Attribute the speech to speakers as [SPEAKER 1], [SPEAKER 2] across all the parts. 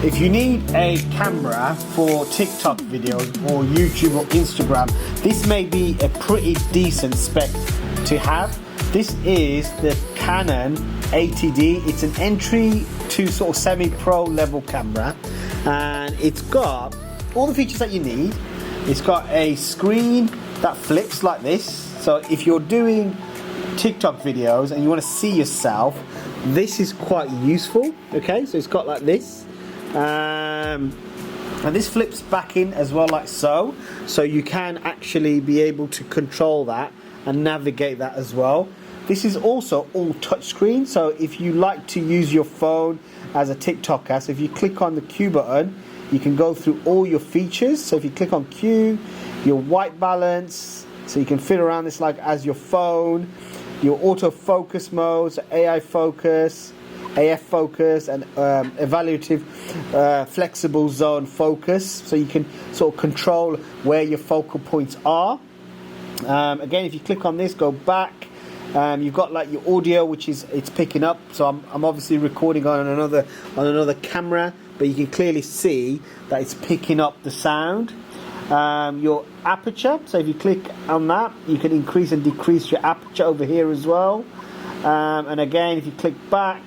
[SPEAKER 1] If you need a camera for TikTok videos or YouTube or Instagram, this may be a pretty decent spec to have. This is the Canon 80D. It's an entry to sort of semi-pro level camera, and it's got all the features that you need. It's got a screen that flips like this, so if you're doing TikTok videos and you want to see yourself, this is quite useful. Okay, so it's got like this, and this flips back in as well, like so you can actually be able to control that and navigate that as well. This is also all touchscreen, so if you like to use your phone as a TikToker, so if you click on the Q button, you can go through all your features. So if you click on Q, your white balance, so you can fit around this like as your phone, your autofocus mode, so AI focus, AF focus, and evaluative flexible zone focus, so you can sort of control where your focal points are. Again, if you click on this, go back, you've got like your audio, which is it's picking up. So I'm obviously recording on another camera, but you can clearly see that it's picking up the sound. Your aperture, so if you click on that, you can increase and decrease your aperture over here as well. And again, if you click back,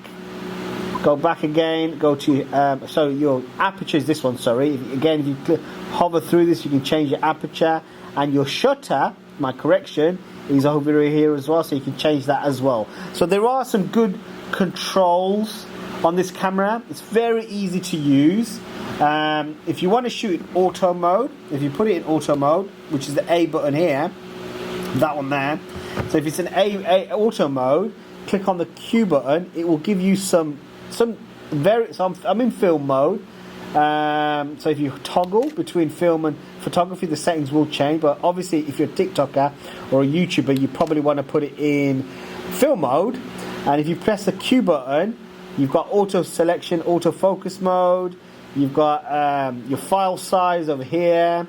[SPEAKER 1] go back again, go to so your aperture is this one, sorry. Again, if you hover through this, you can change your aperture, and your shutter, my correction, is over here as well, so you can change that as well. So there are some good controls on this camera. It's very easy to use. If you want to shoot in auto mode, if you put it in auto mode, which is the A button here, that one there, so if it's an A auto mode, click on the Q button, it will give you so I'm in film mode. So if you toggle between film and photography, the settings will change, but obviously if you're a TikToker or a YouTuber, you probably want to put it in film mode. And if you press the Q button, you've got auto selection, auto focus mode, you've got your file size over here,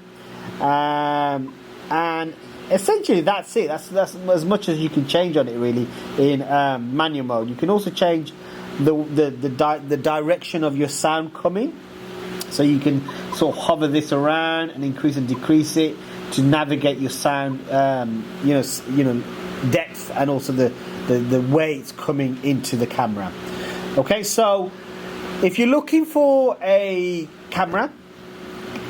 [SPEAKER 1] and essentially that's it. That's as much as you can change on it really in manual mode. You can also change the direction of your sound coming. So you can sort of hover this around and increase and decrease it to navigate your sound, depth, and also the way it's coming into the camera. Okay, so if you're looking for a camera,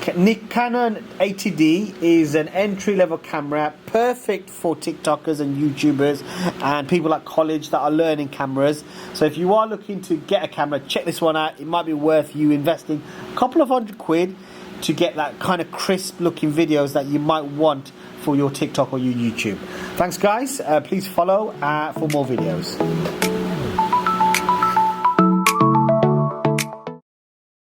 [SPEAKER 1] Canon 80D is an entry-level camera, perfect for TikTokers and YouTubers and people at college that are learning cameras. So if you are looking to get a camera, check this one out. It might be worth you investing a couple of £100 to get that kind of crisp-looking videos that you might want for your TikTok or your YouTube. Thanks, guys. Please follow for more videos.